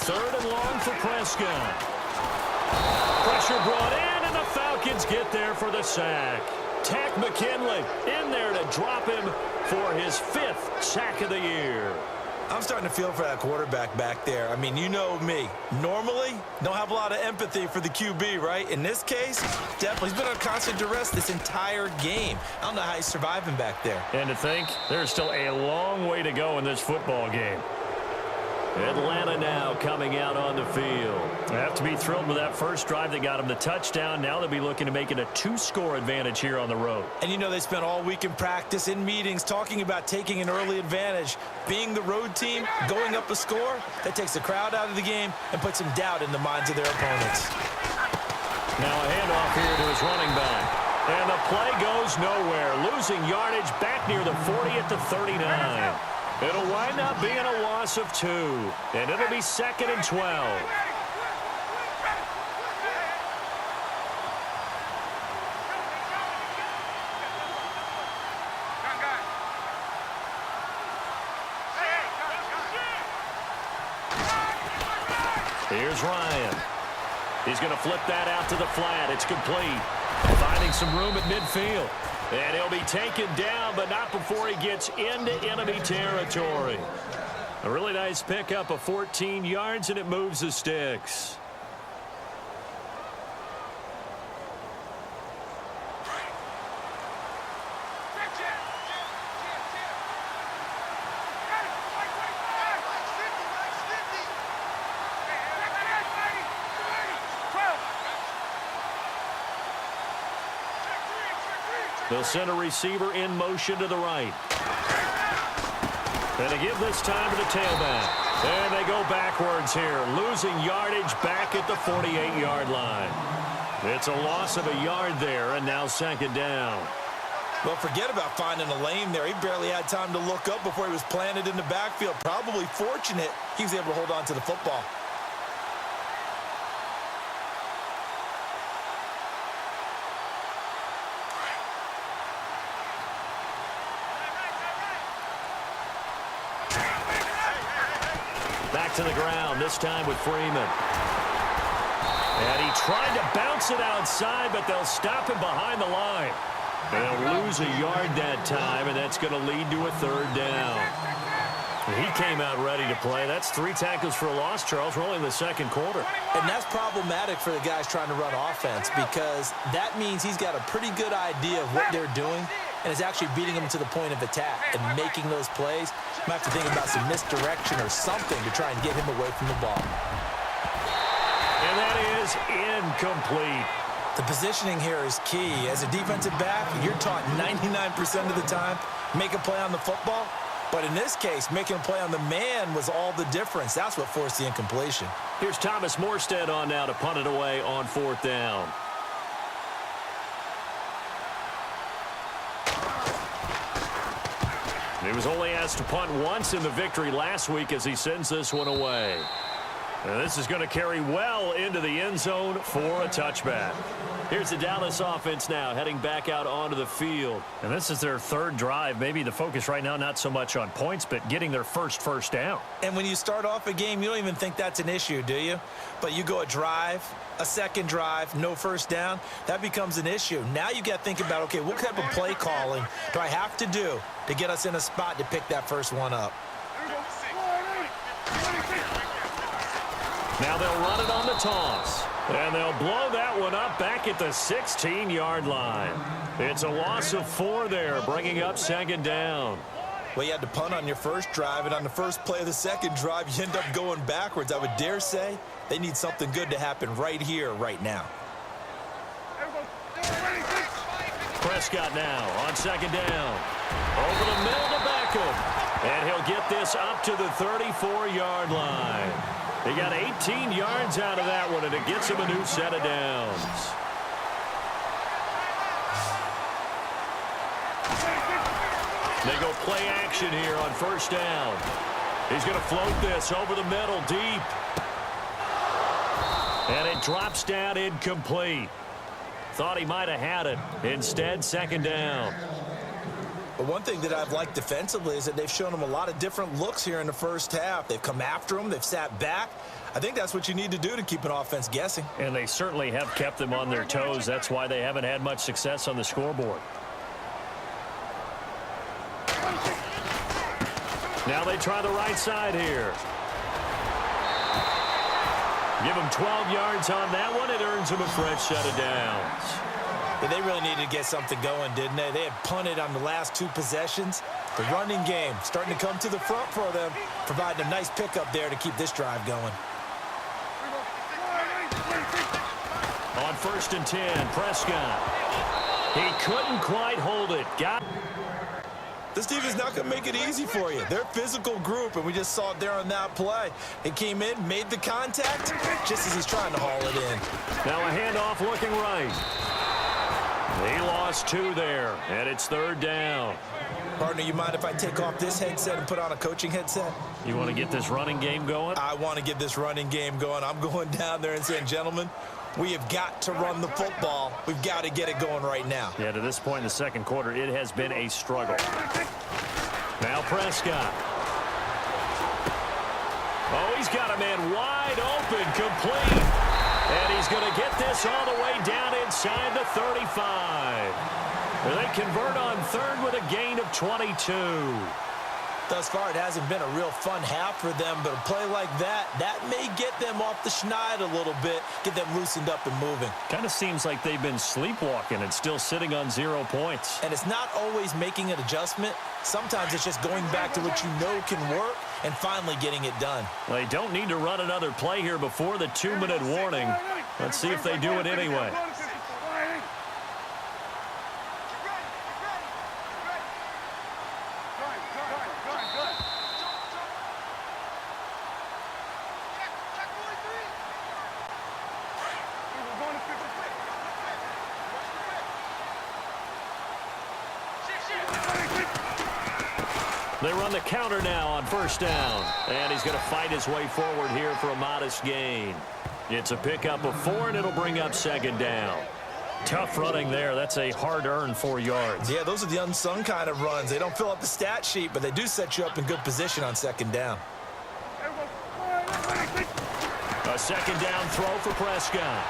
third and long for Prescott. Pressure brought in, and the Falcons get there for the sack. Tack McKinley in there to drop him for his 5th sack of the year. I'm starting to feel for that quarterback back there. I mean, you know me. Normally, don't have a lot of empathy for the QB, right? In this case, definitely. He's been under constant duress this entire game. I don't know how he's surviving back there. And to think, there's still a long way to go in this football game. Atlanta now coming out on the field. They have to be thrilled with that first drive that got them the touchdown. Now they'll be looking to make it a 2-score advantage here on the road. And you know they spent all week in practice, in meetings, talking about taking an early advantage. Being the road team, going up a score, that takes the crowd out of the game and puts some doubt in the minds of their opponents. Now a handoff here to his running back. And the play goes nowhere. Losing yardage back near the 40 at the 39. It'll wind up being a loss of 2, and it'll be 2nd and 12. Here's Ryan. He's going to flip that out to the flat. It's complete. Finding some room at midfield. And he'll be taken down, but not before he gets into enemy territory. A really nice pickup of 14 yards, and it moves the sticks. They'll send a receiver in motion to the right. And they give this time to the tailback. And they go backwards here, losing yardage back at the 48-yard line. It's a loss of a yard there, and now 2nd down. Well, forget about finding a lane there. He barely had time to look up before he was planted in the backfield. Probably fortunate he was able to hold on to the football. Back to the ground, this time with Freeman. And he tried to bounce it outside, but they'll stop him behind the line. They'll lose a yard that time, and that's going to lead to a 3rd down. He came out ready to play. That's 3 tackles for a loss, Charles. We're only in the 2nd quarter. And that's problematic for the guys trying to run offense because that means he's got a pretty good idea of what they're doing and is actually beating them to the point of attack and making those plays. You might have to think about some misdirection or something to try and get him away from the ball. And that is incomplete. The positioning here is key. As a defensive back, you're taught 99% of the time, make a play on the football. But in this case, making a play on the man was all the difference. That's what forced the incompletion. Here's Thomas Morstead on now to punt it away on 4th down. He was only asked to punt once in the victory last week as he sends this one away. And this is going to carry well into the end zone for a touchback. Here's the Dallas offense now heading back out onto the field. And this is their 3rd drive. Maybe the focus right now not so much on points, but getting their first down. And when you start off a game, you don't even think that's an issue, do you? But you go a drive, a 2nd drive, no 1st down, that becomes an issue. Now you got to think about, okay, what type of play calling do I have to do to get us in a spot to pick that first one up? Now they'll run it on the toss. And they'll blow that one up back at the 16-yard line. It's a loss of 4 there, bringing up 2nd down. Well, you had to punt on your first drive, and on the first play of the 2nd drive, you end up going backwards. I would dare say they need something good to happen right here, right now. Prescott now on 2nd down. Over the middle to Beckham. And he'll get this up to the 34-yard line. He got 18 yards out of that one, and it gets him a new set of downs. They go play action here on 1st down. He's going to float this over the middle deep. And it drops down incomplete. Thought he might have had it. Instead, 2nd down. But Well, one thing that I've liked defensively is that they've shown them a lot of different looks here in the first half. They've come after them. They've sat back. I think that's what you need to do to keep an offense guessing. And they certainly have kept them on their toes. That's why they haven't had much success on the scoreboard. Now they try the right side here. Give them 12 yards on that one. It earns them a fresh set of downs. Yeah, they really needed to get something going, didn't they? They had punted on the last two possessions. The running game starting to come to the front for them, providing a nice pickup there to keep this drive going. On 1st and 10, Prescott. He couldn't quite hold it. This team is not going to make it easy for you. They're a physical group, and we just saw it there on that play. He came in, made the contact, just as he's trying to haul it in. Now a handoff looking right. He lost 2 there, and it's 3rd down. Partner, you mind if I take off this headset and put on a coaching headset? You want to get this running game going? I want to get this running game going. I'm going down there and saying, gentlemen, we have got to run the football. We've got to get it going right now. Yeah, to this point in the second quarter, it has been a struggle. Now Prescott. Oh, he's got a man wide open, complete. And he's going to get this all the way down inside the 35. They convert on 3rd with a gain of 22. Thus far, it hasn't been a real fun half for them, but a play like that may get them off the schneid a little bit, get them loosened up and moving. Kind of seems like they've been sleepwalking and still sitting on 0 points. And it's not always making an adjustment. Sometimes it's just going back to what you know can work and finally getting it done. They don't need to run another play here before the 2-minute warning. Let's see if they do it anyway. They run the counter now on 1st down. And he's going to fight his way forward here for a modest gain. It's a pickup of 4, and it'll bring up 2nd down. Tough running there. That's a hard-earned 4 yards. Yeah, those are the unsung kind of runs. They don't fill up the stat sheet, but they do set you up in good position on 2nd down. A 2nd down throw for Prescott.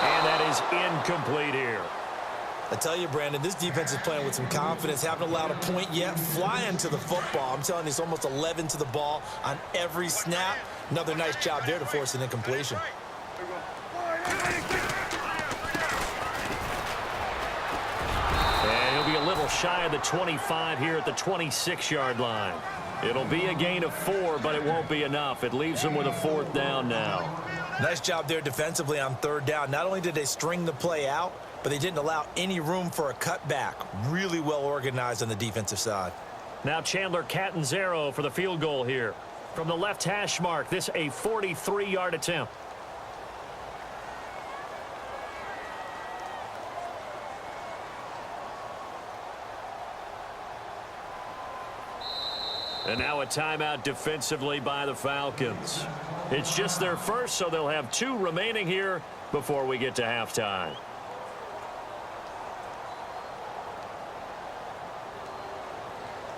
And that is incomplete here. I tell you, Brandon, this defense is playing with some confidence. Haven't allowed a point yet. Flying to the football. I'm telling you, it's almost 11 to the ball on every snap. Another nice job there to force an incompletion. And he'll be a little shy of the 25 here at the 26-yard line. It'll be a gain of 4, but it won't be enough. It leaves them with a 4th down now. Nice job there defensively on 3rd down. Not only did they string the play out, but they didn't allow any room for a cutback. Really well organized on the defensive side. Now Chandler Catanzaro for the field goal here. From the left hash mark, this a 43-yard attempt. And now a timeout defensively by the Falcons. It's just their first, so they'll have 2 remaining here before we get to halftime.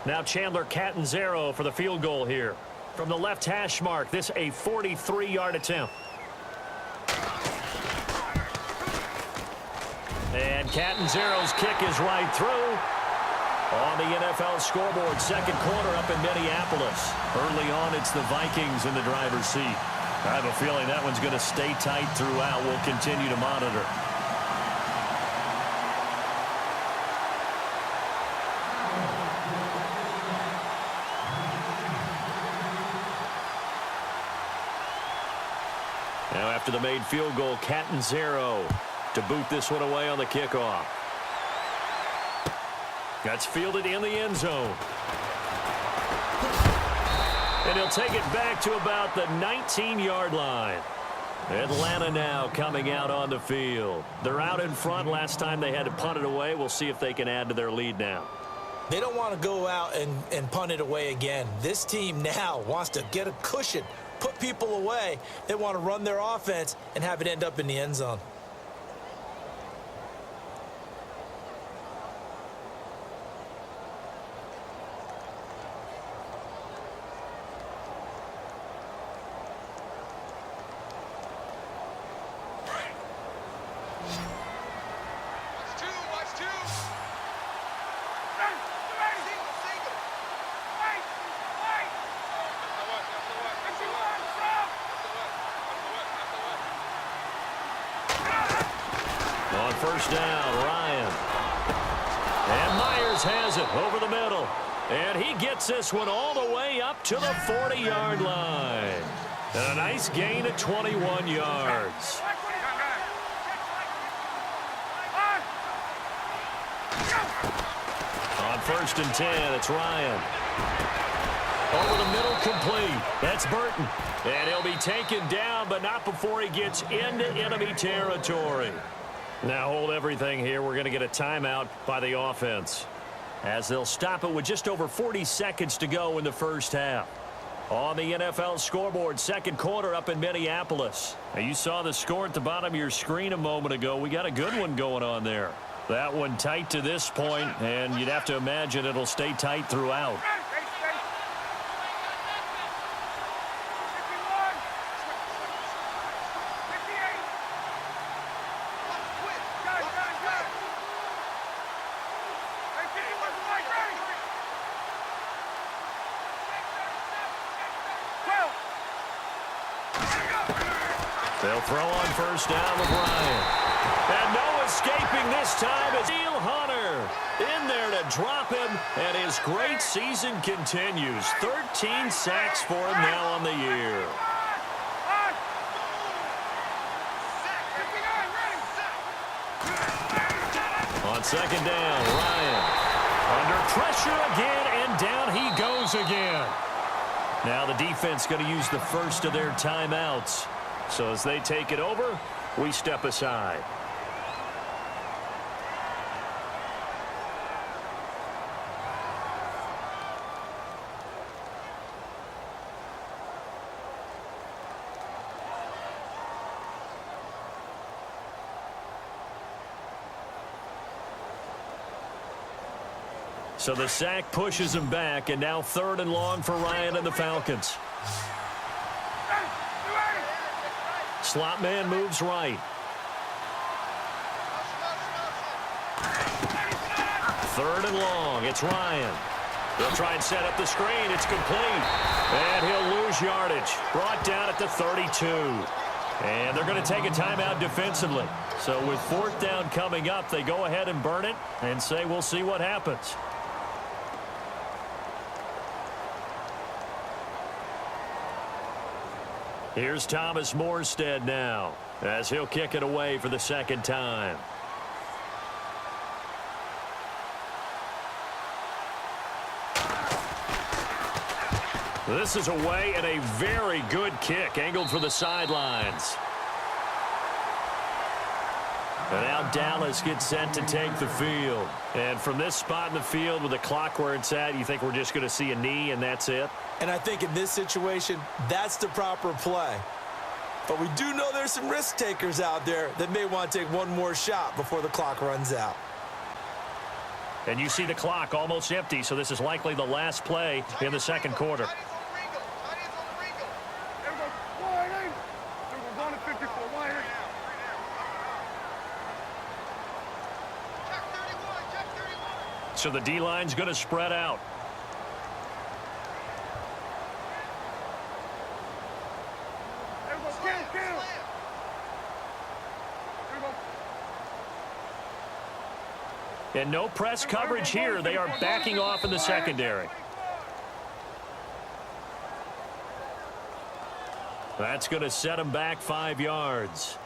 Now Chandler Catanzaro for the field goal here. From the left hash mark, this a 43-yard attempt. And Catanzaro's kick is right through. On the NFL scoreboard, 2nd quarter up in Minneapolis. Early on, it's the Vikings in the driver's seat. I have a feeling that one's going to stay tight throughout. We'll continue to monitor. Now after the made field goal, Catanzaro to boot this one away on the kickoff. That's fielded in the end zone. And he'll take it back to about the 19-yard line. Atlanta now coming out on the field. They're out in front. Last time they had to punt it away. We'll see if they can add to their lead now. They don't want to go out and punt it away again. This team now wants to get a cushion, put people away. They want to run their offense and have it end up in the end zone. first down. Ryan. And Myers has it over the middle. And he gets this one all the way up to the 40-yard line. And a nice gain of 21 yards. On first and 10, it's Ryan. Over the middle, complete. That's Burton. And he'll be taken down, but not before he gets into enemy territory. Now hold everything here. We're going to get a timeout by the offense, as they'll stop it with just over 40 seconds to go in the first half. On the NFL scoreboard, second quarter up in Minneapolis. Now, you saw the score at the bottom of your screen a moment ago. We got a good one going on there. That one tight to this point, and you'd have to imagine it'll stay tight throughout. They'll throw on first down with Ryan. And no escaping this time is Neil Hunter in there to drop him, and his great season continues. 13 sacks for him now on the year. On second down, Ryan under pressure again, and down he goes again. Now the defense going to use the first of their timeouts. So as they take it over, we step aside. So the sack pushes him back, and now third and long for Ryan and the Falcons. Slot man moves right. Third and long. It's Ryan. They'll try and set up the screen. It's complete. And he'll lose yardage. Brought down at the 32. And they're going to take a timeout defensively. So with fourth down coming up, they go ahead and burn it and say we'll see what happens. Here's Thomas Morstead now, as he'll kick it away for the second time. This is away, and a very good kick, angled for the sidelines. And now Dallas gets set to take the field. And from this spot in the field with the clock where it's at, you think we're just going to see a knee and that's it? And I think in this situation, that's the proper play. But we do know there's some risk takers out there that may want to take one more shot before the clock runs out. And you see the clock almost empty, so this is likely the last play in the second quarter. So the D-line's going to spread out. And no press coverage here. They are backing off in the secondary. That's going to set them back 5 yards.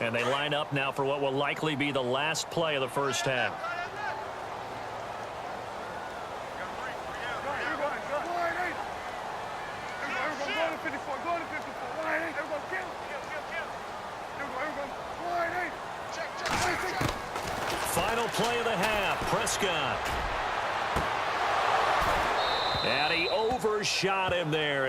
And they line up now for what will likely be the last play of the first half. Final play of the half, Prescott. And he overshot him there.